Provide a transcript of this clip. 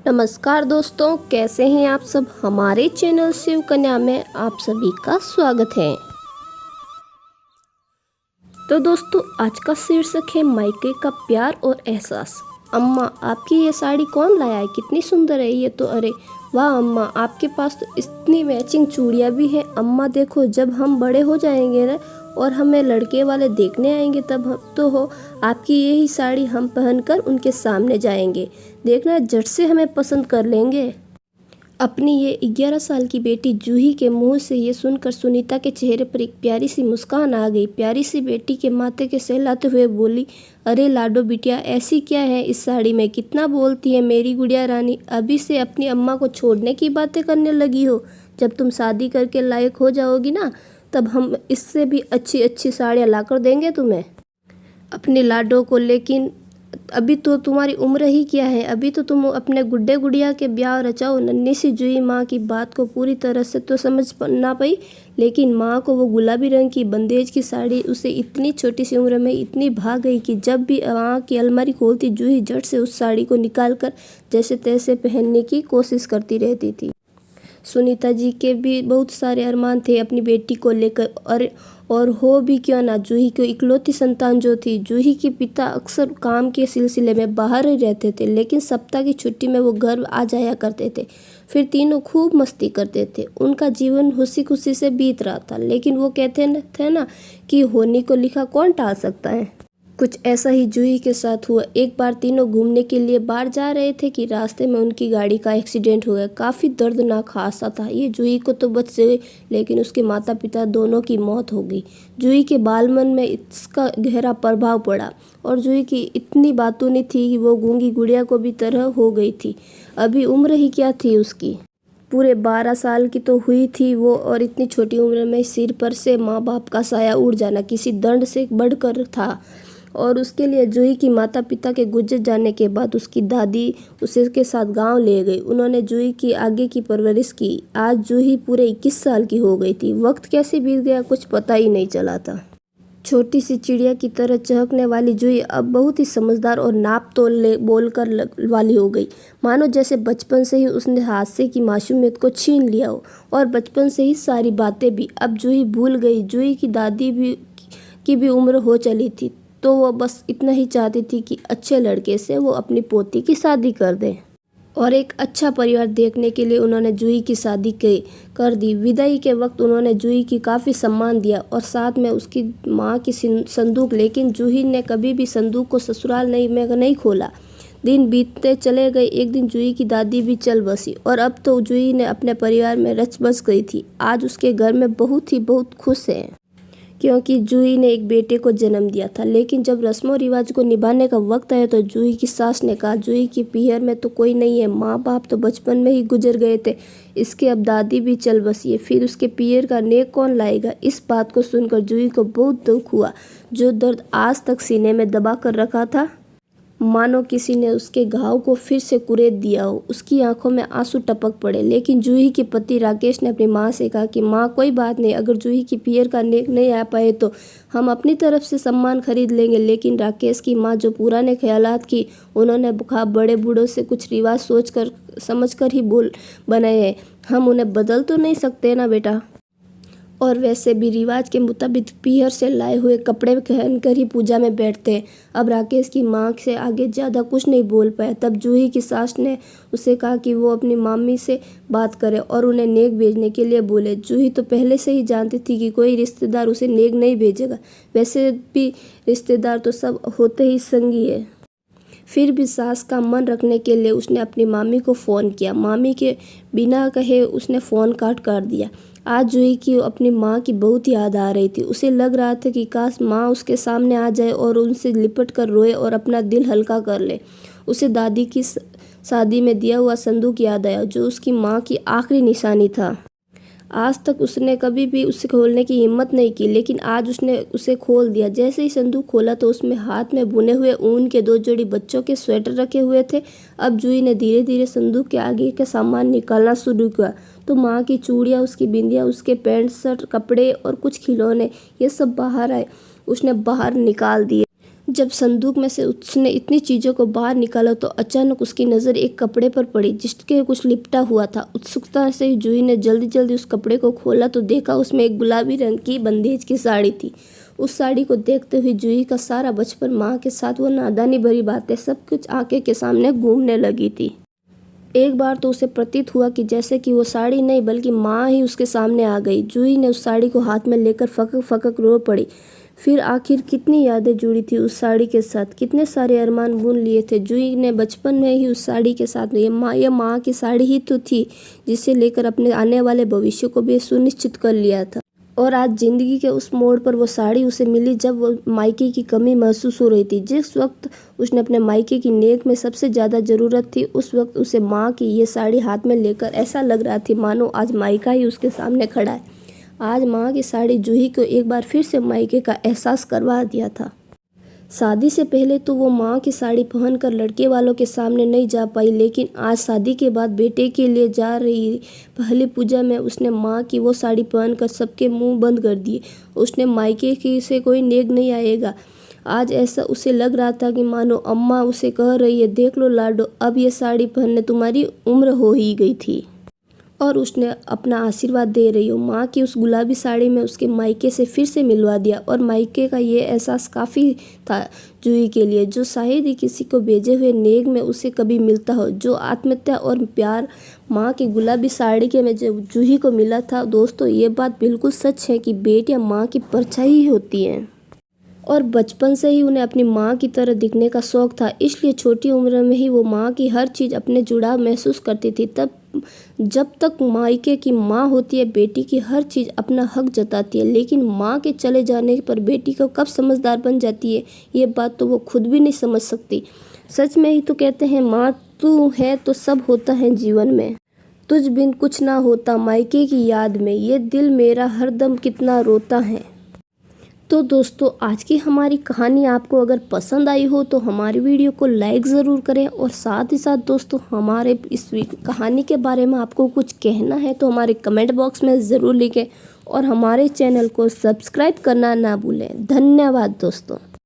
नमस्कार दोस्तों, कैसे हैं आप सब। हमारे चैनल शिव कन्या में आप सभी का स्वागत है। तो दोस्तों, आज का शीर्षक है मायके का प्यार और एहसास। अम्मा, आपकी ये साड़ी कौन लाया है? कितनी सुंदर है ये तो। अरे वाह अम्मा, आपके पास तो इतनी मैचिंग चूड़ियाँ भी हैं। अम्मा देखो, जब हम बड़े हो जाएंगे ना और हमें लड़के वाले देखने आएंगे तब तो हो आपकी यही साड़ी हम पहनकर उनके सामने जाएंगे। देखना, झट से हमें पसंद कर लेंगे। अपनी ये 11 साल की बेटी जूही के मुंह से ये सुनकर सुनीता के चेहरे पर एक प्यारी सी मुस्कान आ गई। प्यारी सी बेटी के माथे के सहलाते हुए बोली, अरे लाडो बिटिया, ऐसी क्या है इस साड़ी में? कितना बोलती है मेरी गुड़िया रानी। अभी से अपनी अम्मा को छोड़ने की बातें करने लगी हो। जब तुम शादी करके लायक हो जाओगी ना, तब हम इससे भी अच्छी अच्छी साड़ियाँ लाकर देंगे तुम्हें, अपने लाडो को। लेकिन अभी तो तुम्हारी उम्र ही क्या है। अभी तो तुम अपने गुड्डे गुड़िया के ब्याह रचाओ। नन्ही सी जूही माँ की बात को पूरी तरह से तो समझ ना पाई, लेकिन माँ को वो गुलाबी रंग की बंदेज की साड़ी उसे इतनी छोटी सी उम्र में इतनी भा गई कि जब भी माँ की अलमारी खोलती, जूही झट से उस साड़ी को निकाल कर जैसे तैसे पहनने की कोशिश करती रहती थी। सुनीता जी के भी बहुत सारे अरमान थे अपनी बेटी को लेकर, और हो भी क्यों ना, जूही की इकलौती संतान जो थी। जूही के पिता अक्सर काम के सिलसिले में बाहर ही रहते थे, लेकिन सप्ताह की छुट्टी में वो घर आ जाया करते थे। फिर तीनों खूब मस्ती करते थे। उनका जीवन खुशी खुशी से बीत रहा था। लेकिन वो कहते थे ना कि होनी को लिखा कौन टाल सकता है। कुछ ऐसा ही जूही के साथ हुआ। एक बार तीनों घूमने के लिए बाहर जा रहे थे कि रास्ते में उनकी गाड़ी का एक्सीडेंट हो गया। काफ़ी दर्दनाक हादसा था ये। जूही को तो बच गए, लेकिन उसके माता पिता दोनों की मौत हो गई। जूही के बालमन में इसका गहरा प्रभाव पड़ा, और जूही की इतनी बातूनी थी कि वो गूंगी गुड़िया को भी तरह हो गई थी। अभी उम्र ही क्या थी उसकी, पूरे 12 साल की तो हुई थी वो, और इतनी छोटी उम्र में सिर पर से माँ बाप का साया उड़ जाना किसी दंड से बढ़कर था। और उसके लिए जूही की माता पिता के गुजर जाने के बाद उसकी दादी उसे के साथ गांव ले गई। उन्होंने जूही की आगे की परवरिश की। आज जूही पूरे 21 साल की हो गई थी। वक्त कैसे बीत गया कुछ पता ही नहीं चला था। छोटी सी चिड़िया की तरह चहकने वाली जूही अब बहुत ही समझदार और नाप तोल बोलकर वाली हो गई। मानो जैसे बचपन से ही उसने हादसे की मासूमियत को छीन लिया हो, और बचपन से ही सारी बातें भी अब जूही भूल गई। जूही की दादी की भी उम्र हो चली थी, तो वो बस इतना ही चाहती थी कि अच्छे लड़के से वो अपनी पोती की शादी कर दे, और एक अच्छा परिवार देखने के लिए उन्होंने जूही की शादी कर दी। विदाई के वक्त उन्होंने जूही की काफ़ी सम्मान दिया, और साथ में उसकी माँ की संदूक। लेकिन जूही ने कभी भी संदूक को ससुराल में नहीं खोला। दिन बीतते चले गए। एक दिन जूही की दादी भी चल बसी, और अब तो जूही ने अपने परिवार में रच बस गई थी। आज उसके घर में बहुत खुश है, क्योंकि जूही ने एक बेटे को जन्म दिया था। लेकिन जब रस्मों रिवाज को निभाने का वक्त आया तो जूही की सास ने कहा, जूही की पीहर में तो कोई नहीं है। माँ बाप तो बचपन में ही गुजर गए थे, इसके अब दादी भी चल बसी है। फिर उसके पीहर का नेक कौन लाएगा? इस बात को सुनकर जूही को बहुत दुख हुआ। जो दर्द आज तक सीने में दबा कर रखा था, मानो किसी ने उसके घाव को फिर से कुरेद दिया हो। उसकी आंखों में आंसू टपक पड़े। लेकिन जूही के पति राकेश ने अपनी माँ से कहा कि माँ, कोई बात नहीं, अगर जूही की पीहर का नेक नहीं आ पाए तो हम अपनी तरफ से सम्मान खरीद लेंगे। लेकिन राकेश की माँ जो पुराने ख्यालात की, उन्होंने कहा, बड़े बूढ़ों से कुछ रिवाज सोच कर समझ कर ही बनाए हैं, हम उन्हें बदल तो नहीं सकते ना बेटा। और वैसे भी रिवाज के मुताबिक पीहर से लाए हुए कपड़े पहनकर ही पूजा में बैठते हैं। अब राकेश की माँ से आगे ज़्यादा कुछ नहीं बोल पाया। तब जूही की सास ने उसे कहा कि वो अपनी मामी से बात करे और उन्हें नेक भेजने के लिए बोले। जूही तो पहले से ही जानती थी कि कोई रिश्तेदार उसे नेक नहीं भेजेगा। वैसे भी रिश्तेदार तो सब होते ही संगी है। फिर भी सास का मन रखने के लिए उसने अपनी मामी को फ़ोन किया। मामी के बिना कहे उसने फ़ोन काट कर दिया। आज जूही की अपनी माँ की बहुत याद आ रही थी। उसे लग रहा था कि काश माँ उसके सामने आ जाए और उनसे लिपट कर रोए और अपना दिल हल्का कर ले। उसे दादी की शादी में दिया हुआ संदूक याद आया, जो उसकी माँ की आखिरी निशानी था। आज तक उसने कभी भी उसे खोलने की हिम्मत नहीं की, लेकिन आज उसने उसे खोल दिया। जैसे ही संदूक खोला तो उसमें हाथ में बुने हुए ऊन के 2 जोड़ी बच्चों के स्वेटर रखे हुए थे। अब जूही ने धीरे धीरे संदूक के आगे का सामान निकालना शुरू किया, तो माँ की चूड़ियाँ, उसकी बिंदियाँ, उसके पैंट शर्ट, कपड़े और कुछ खिलौने, ये सब बाहर आए। उसने बाहर निकाल दिए। जब संदूक में से उसने इतनी चीज़ों को बाहर निकाला तो अचानक उसकी नज़र एक कपड़े पर पड़ी जिसके कुछ लिपटा हुआ था। उत्सुकता से जूही ने जल्दी जल्दी उस कपड़े को खोला तो देखा उसमें एक गुलाबी रंग की बंदेज की साड़ी थी। उस साड़ी को देखते हुए जूही का सारा बचपन, माँ के साथ वो नादानी भरी बातें, सब कुछ आंखें के सामने घूमने लगी थी। एक बार तो उसे प्रतीत हुआ कि जैसे कि वो साड़ी नहीं बल्कि माँ ही उसके सामने आ गई। जूही ने उस साड़ी को हाथ में लेकर फकक फकक रो पड़ी। फिर आखिर कितनी यादें जुड़ी थी उस साड़ी के साथ, कितने सारे अरमान बुन लिए थे जूही ने बचपन में ही उस साड़ी के साथ। ये माँ की साड़ी ही तो थी जिसे लेकर अपने आने वाले भविष्य को भी सुनिश्चित कर लिया था। और आज जिंदगी के उस मोड़ पर वो साड़ी उसे मिली जब वो मायके की कमी महसूस हो रही थी। जिस वक्त उसने अपने मायके की नेक में सबसे ज़्यादा ज़रूरत थी, उस वक्त उसे माँ की ये साड़ी हाथ में लेकर ऐसा लग रहा थी मानो आज मायका ही उसके सामने खड़ा है। आज माँ की साड़ी जूही को एक बार फिर से मायके का एहसास करवा दिया था। शादी से पहले तो वो माँ की साड़ी पहनकर लड़के वालों के सामने नहीं जा पाई, लेकिन आज शादी के बाद बेटे के लिए जा रही पहली पूजा में उसने माँ की वो साड़ी पहनकर सबके मुंह बंद कर दिए। उसने मायके की से कोई नेक नहीं आएगा। आज ऐसा उसे लग रहा था कि मानो अम्मा उसे कह रही है, देख लो लाडो, अब ये साड़ी पहनने तुम्हारी उम्र हो ही गई थी और उसने अपना आशीर्वाद दे रही हो। माँ की उस गुलाबी साड़ी में उसके मायके से फिर से मिलवा दिया और मायके का ये एहसास काफ़ी था जूही के लिए, जो शायद ही किसी को भेजे हुए नेक में उसे कभी मिलता हो। जो आत्मीयता और प्यार माँ की गुलाबी साड़ी के में जब जूही को मिला था, दोस्तों ये बात बिल्कुल सच है कि बेटियाँ माँ की परछाई ही होती हैं और बचपन से ही उन्हें अपनी माँ की तरह दिखने का शौक था। इसलिए छोटी उम्र में ही वो माँ की हर चीज़ अपने जुड़ाव महसूस करती थी। तब जब तक मायके की माँ होती है, बेटी की हर चीज़ अपना हक जताती है, लेकिन माँ के चले जाने पर बेटी को कब समझदार बन जाती है, ये बात तो वो खुद भी नहीं समझ सकती। सच में ही तो कहते हैं, माँ तू है तो सब होता है जीवन में, तुझ बिन कुछ ना होता मायके की याद में, ये दिल मेरा हरदम कितना रोता है। तो दोस्तों आज की हमारी कहानी आपको अगर पसंद आई हो तो हमारी वीडियो को लाइक ज़रूर करें और साथ ही साथ दोस्तों हमारे इस कहानी के बारे में आपको कुछ कहना है तो हमारे कमेंट बॉक्स में ज़रूर लिखें और हमारे चैनल को सब्सक्राइब करना ना भूलें। धन्यवाद दोस्तों।